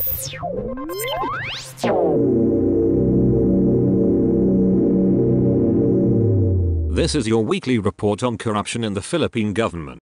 This is your weekly report on corruption in the Philippine government.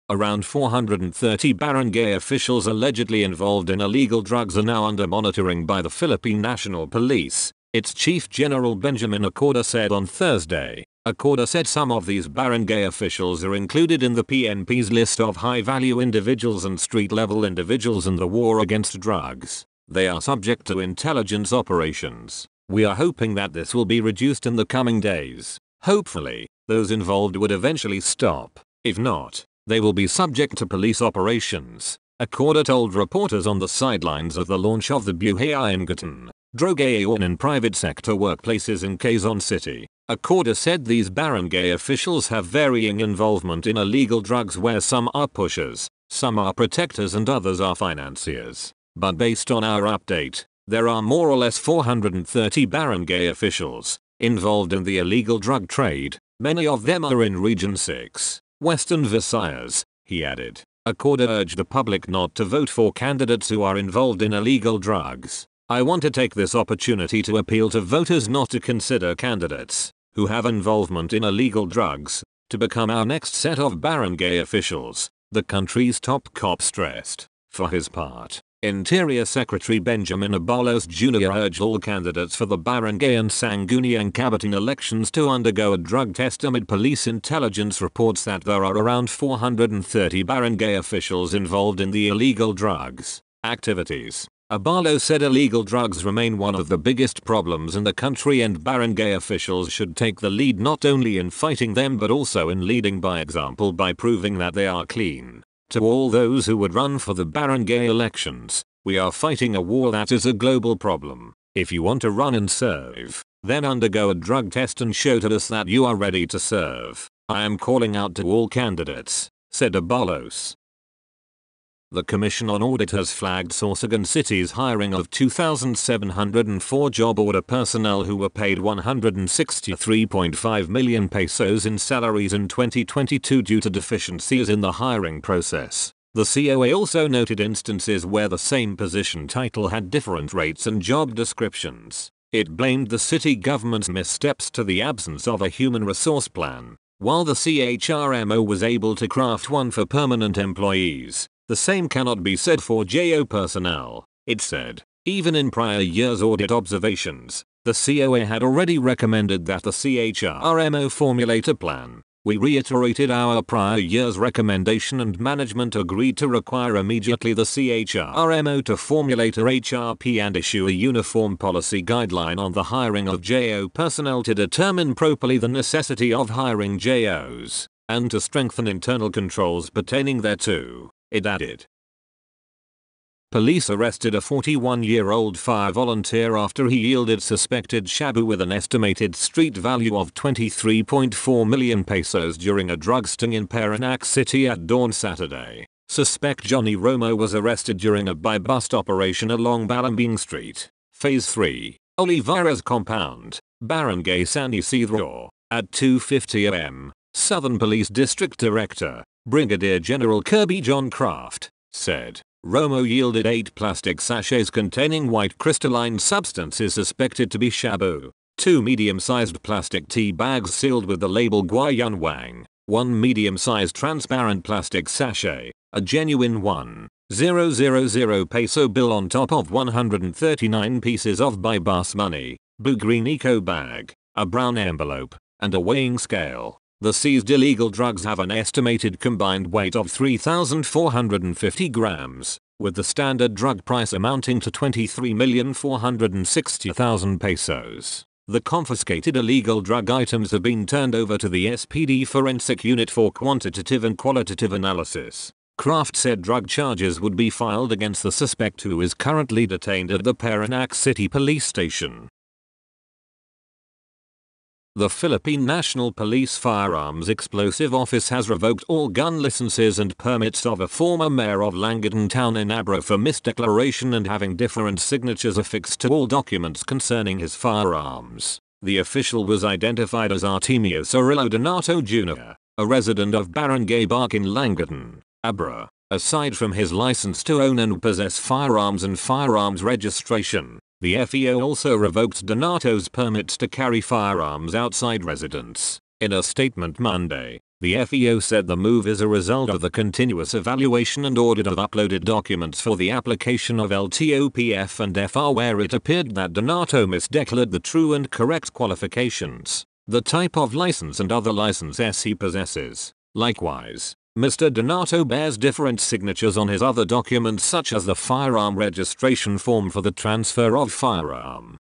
Around 430 barangay officials allegedly involved in illegal drugs are now under monitoring by the Philippine National Police, its Chief General Benjamin Acorda said on Thursday. Acorda said some of these barangay officials are included in the PNP's list of high-value individuals and street-level individuals in the war against drugs. They are subject to intelligence operations. We are hoping that this will be reduced in the coming days. Hopefully, those involved would eventually stop. If not, they will be subject to police operations, Acorda told reporters on the sidelines of the launch of the Buhay-Ingatan Drogayon in private sector workplaces in Quezon City. Acorda said these barangay officials have varying involvement in illegal drugs where some are pushers, some are protectors and others are financiers. But based on our update, there are more or less 430 barangay officials involved in the illegal drug trade. Many of them are in Region 6, Western Visayas, he added. Acorda urged the public not to vote for candidates who are involved in illegal drugs. I want to take this opportunity to appeal to voters not to consider candidates who have involvement in illegal drugs to become our next set of barangay officials, the country's top cop stressed. For his part, Interior Secretary Benjamin Abalos Jr. urged all candidates for the barangay and Sangguniang Kabataan elections to undergo a drug test amid police intelligence reports that there are around 430 barangay officials involved in the illegal drugs activities. Abalos said illegal drugs remain one of the biggest problems in the country and barangay officials should take the lead not only in fighting them but also in leading by example by proving that they are clean. To all those who would run for the barangay elections, we are fighting a war that is a global problem. If you want to run and serve, then undergo a drug test and show to us that you are ready to serve. I am calling out to all candidates, said Abalos. The Commission on Audit has flagged Sorsogon City's hiring of 2,704 job order personnel who were paid 163.5 million pesos in salaries in 2022 due to deficiencies in the hiring process. The COA also noted instances where the same position title had different rates and job descriptions. It blamed the city government's missteps to the absence of a human resource plan. While the CHRMO was able to craft one for permanent employees, the same cannot be said for JO personnel, it said. Even in prior years' audit observations, the COA had already recommended that the CHRMO formulate a plan. We reiterated our prior year's recommendation and management agreed to require immediately the CHRMO to formulate a HRP and issue a uniform policy guideline on the hiring of JO personnel to determine properly the necessity of hiring JOs, and to strengthen internal controls pertaining thereto. It added. Police arrested a 41-year-old fire volunteer after he yielded suspected shabu with an estimated street value of 23.4 million pesos during a drug sting in Parañaque City at dawn Saturday. Suspect Johnny Romo was arrested during a buy-bust operation along Balambing Street, Phase 3, Olivares Compound, Barangay San Isidro, at 2:50 am. Southern Police District Director, Brigadier General Kirby John Craft, said. Romo yielded 8 plastic sachets containing white crystalline substances suspected to be shabu, 2 medium-sized plastic tea bags sealed with the label Guayan Wang, 1 medium-sized transparent plastic sachet, a genuine 1,000 peso bill on top of 139 pieces of buy-bus money, blue green eco bag, a brown envelope, and a weighing scale. The seized illegal drugs have an estimated combined weight of 3,450 grams, with the standard drug price amounting to 23,460,000 pesos. The confiscated illegal drug items have been turned over to the SPD Forensic Unit for quantitative and qualitative analysis. Kraft said drug charges would be filed against the suspect who is currently detained at the Parañaque City Police Station. The Philippine National Police Firearms Explosive Office has revoked all gun licenses and permits of a former mayor of Langitan Town in Abra for misdeclaration and having different signatures affixed to all documents concerning his firearms. The official was identified as Artemio Cirillo Donato Jr., a resident of Barangay Bark in Langitan, Abra. Aside from his license to own and possess firearms and firearms registration, the FEO also revoked Donato's permits to carry firearms outside residence. In a statement Monday, the FEO said the move is a result of the continuous evaluation and audit of uploaded documents for the application of LTOPF and FR, where it appeared that Donato misdeclared the true and correct qualifications, the type of license and other licenses he possesses. Likewise, Mr. Donato bears different signatures on his other documents, such as the firearm registration form for the transfer of firearm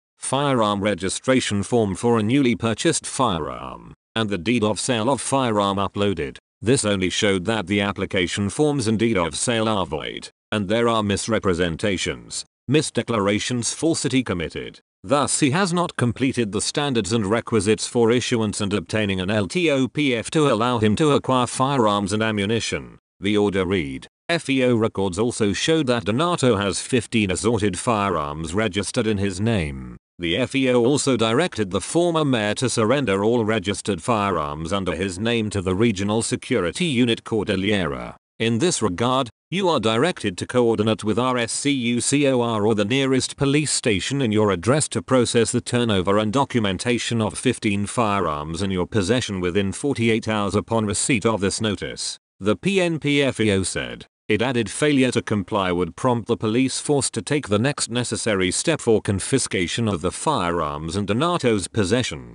registration form for a newly purchased firearm, and the deed of sale of firearm uploaded. This only showed that the application forms and deed of sale are void, and there are misrepresentations, misdeclarations, falsity committed. Thus he has not completed the standards and requisites for issuance and obtaining an LTOPF to allow him to acquire firearms and ammunition, the order read. FEO records also showed that Donato has 15 assorted firearms registered in his name. The FEO also directed the former mayor to surrender all registered firearms under his name to the Regional Security Unit Cordillera. In this regard, you are directed to coordinate with RSCUCOR or the nearest police station in your address to process the turnover and documentation of 15 firearms in your possession within 48 hours upon receipt of this notice, the PNP-FEO said. It added failure to comply would prompt the police force to take the next necessary step for confiscation of the firearms in Donato's possession.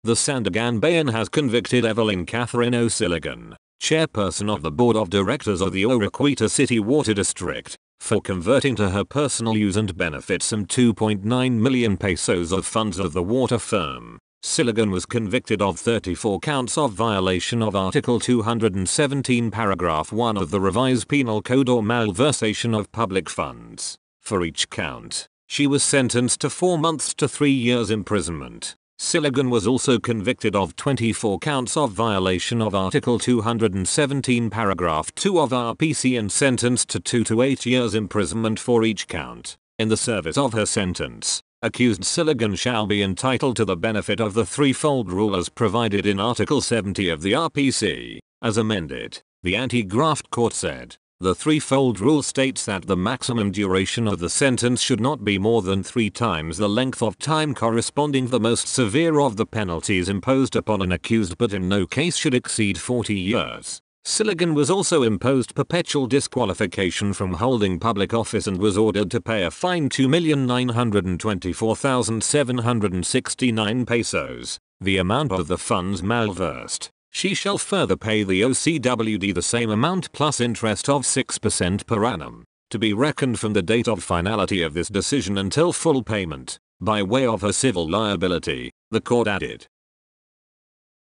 The Sandigan Bayan has convicted Evelyn Catherine O'Silligan, chairperson of the board of directors of the Oroquieta City Water District, for converting to her personal use and benefit some 2.9 million pesos of funds of the water firm. Silligan was convicted of 34 counts of violation of Article 217 paragraph 1 of the Revised Penal Code or malversation of public funds. For each count, she was sentenced to 4 months to 3 years imprisonment. Silligan was also convicted of 24 counts of violation of Article 217 paragraph 2 of RPC and sentenced to 2 to 8 years imprisonment for each count. In the service of her sentence, accused Silligan shall be entitled to the benefit of the threefold rule as provided in Article 70 of the RPC, as amended, the anti-graft court said. The threefold rule states that the maximum duration of the sentence should not be more than 3 times the length of time corresponding the most severe of the penalties imposed upon an accused, but in no case should exceed 40 years. Silligan was also imposed perpetual disqualification from holding public office and was ordered to pay a fine 2,924,769 pesos, the amount of the funds malversed. She shall further pay the OCWD the same amount plus interest of 6% per annum, to be reckoned from the date of finality of this decision until full payment, by way of her civil liability, the court added.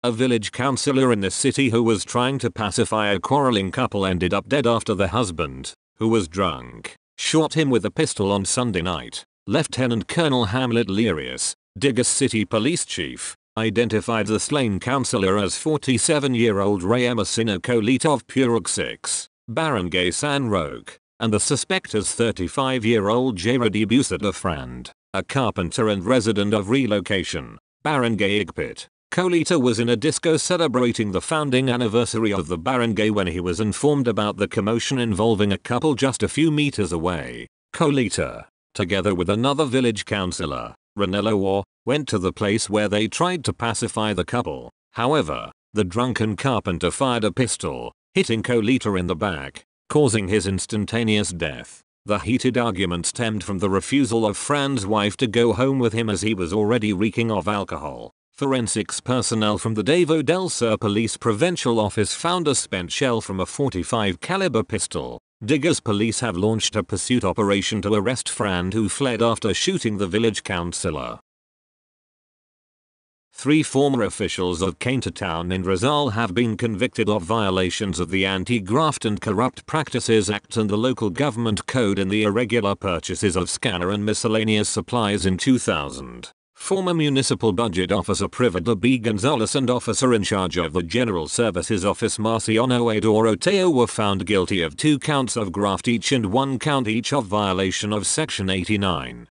A village councillor in the city who was trying to pacify a quarreling couple ended up dead after the husband, who was drunk, shot him with a pistol on Sunday night. Lieutenant Colonel Hamlet Lerius, Digas City Police Chief, identified the slain councillor as 47-year-old Ray Emerson Colita of Purok 6, Barangay San Roque, and the suspect as 35-year-old Jared Busita Frand, a carpenter and resident of Relocation, Barangay Igpit. Colita was in a disco celebrating the founding anniversary of the barangay when he was informed about the commotion involving a couple just a few meters away. Colita, together with another village councillor, Ranello War, went to the place where they tried to pacify the couple. However, the drunken carpenter fired a pistol, hitting Colita in the back, causing his instantaneous death. The heated argument stemmed from the refusal of Fran's wife to go home with him as he was already reeking of alcohol. Forensics personnel from the Davao del Sur Police Provincial Office found a spent shell from a .45 caliber pistol. Diggers police have launched a pursuit operation to arrest Fran, who fled after shooting the village councillor. 3 former officials of Cainta Town in Rizal have been convicted of violations of the Anti-Graft and Corrupt Practices Act and the Local Government Code in the irregular purchases of scanner and miscellaneous supplies in 2000. Former Municipal Budget Officer Privada B. Gonzales and Officer in charge of the General Services Office Marciano A. Doroteo were found guilty of 2 counts of graft each and 1 count each of violation of Section 89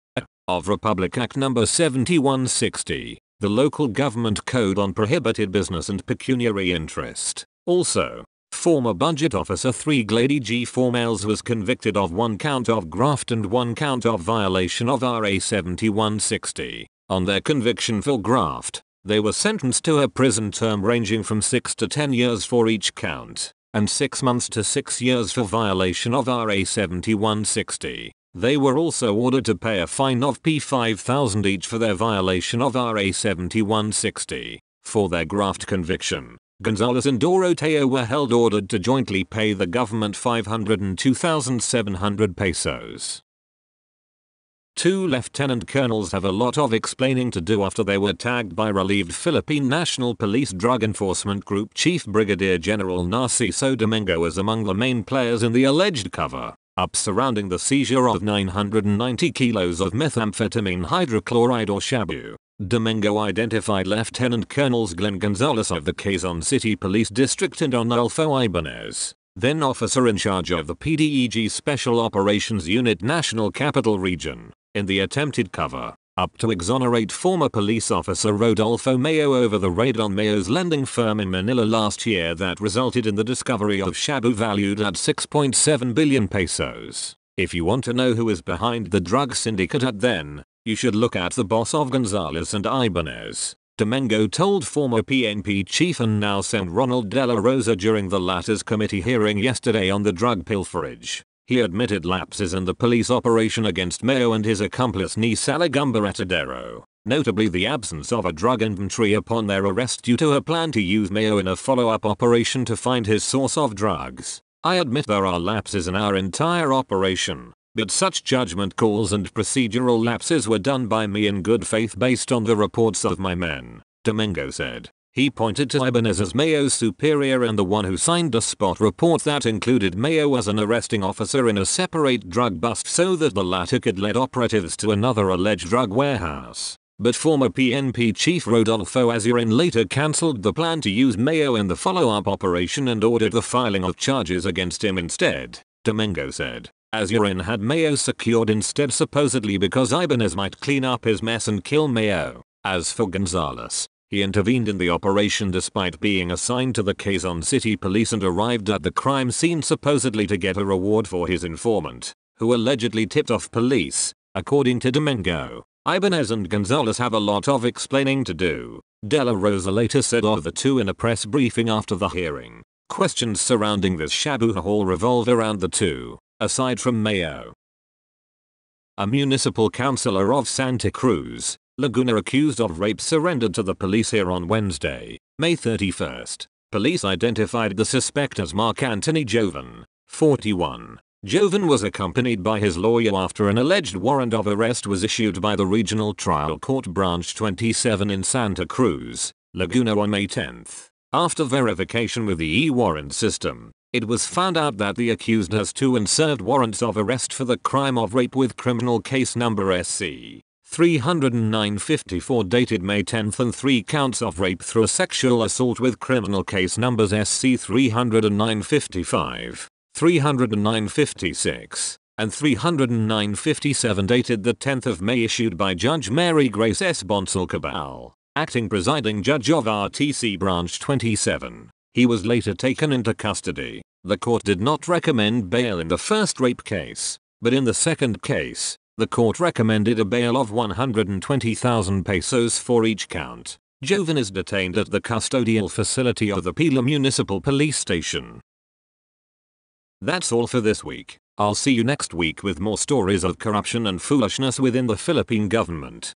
of Republic Act No. 7160, the Local Government Code on Prohibited Business and Pecuniary Interest. Also, Former budget officer 3 Glady G. Formales was convicted of 1 count of graft and 1 count of violation of RA 7160. On their conviction for graft, they were sentenced to a prison term ranging from 6 to 10 years for each count, and 6 months to 6 years for violation of RA 7160. They were also ordered to pay a fine of P5,000 each for their violation of RA 7160. For their graft conviction, Gonzalez and Doroteo were held ordered to jointly pay the government 502,700 pesos. 2 lieutenant colonels have a lot of explaining to do after they were tagged by relieved Philippine National Police Drug Enforcement Group Chief Brigadier General Narciso Domingo as among the main players in the alleged cover-up surrounding the seizure of 990 kilos of methamphetamine hydrochloride or shabu. Domingo identified Lieutenant Colonels Glenn Gonzalez of the Quezon City Police District and Arnulfo Ibanez, then officer in charge of the PDEG Special Operations Unit National Capital Region, in the attempted cover-up to exonerate former police officer Rodolfo Mayo over the raid on Mayo's lending firm in Manila last year that resulted in the discovery of shabu valued at 6.7 billion pesos. If you want to know who is behind the drug syndicate then, you should look at the boss of Gonzalez and Ibanez, Domingo told former PNP chief and now Sen. Ronald De La Rosa during the latter's committee hearing yesterday on the drug pilferage. He admitted lapses in the police operation against Mayo and his accomplice Nisala Gumbaratadero, notably the absence of a drug inventory upon their arrest due to a plan to use Mayo in a follow-up operation to find his source of drugs. I admit there are lapses in our entire operation, but such judgment calls and procedural lapses were done by me in good faith based on the reports of my men, Domingo said. He pointed to Ibanez as Mayo's superior and the one who signed a spot report that included Mayo as an arresting officer in a separate drug bust so that the latter could lead operatives to another alleged drug warehouse. But former PNP chief Rodolfo Azurin later cancelled the plan to use Mayo in the follow-up operation and ordered the filing of charges against him instead, Domingo said. Azurin had Mayo secured instead supposedly because Ibanez might clean up his mess and kill Mayo. As for Gonzalez, he intervened in the operation despite being assigned to the Quezon City Police and arrived at the crime scene supposedly to get a reward for his informant, who allegedly tipped off police, according to Domingo. Ibanez and Gonzalez have a lot of explaining to do, De La Rosa later said of the two in a press briefing after the hearing. Questions surrounding this shabu haul revolve around the two, aside from Mayo. A municipal councillor of Santa Cruz, Laguna accused of rape surrendered to the police here on Wednesday, May 31st. Police identified the suspect as Mark Anthony Joven, 41. Joven was accompanied by his lawyer after an alleged warrant of arrest was issued by the Regional Trial Court Branch 27 in Santa Cruz, Laguna on May 10th. After verification with the e-warrant system, it was found out that the accused has 2 unserved warrants of arrest for the crime of rape with criminal case number SC 30954 dated May 10th and 3 counts of rape through sexual assault with criminal case numbers SC 30955, 30956, and 30957 dated the 10th of May issued by Judge Mary Grace S. Bonsal Cabal, acting presiding judge of RTC Branch 27. He was later taken into custody. The court did not recommend bail in the first rape case, but in the second case, the court recommended a bail of 120,000 pesos for each count. Joven is detained at the custodial facility of the Pila Municipal Police Station. That's all for this week. I'll see you next week with more stories of corruption and foolishness within the Philippine government.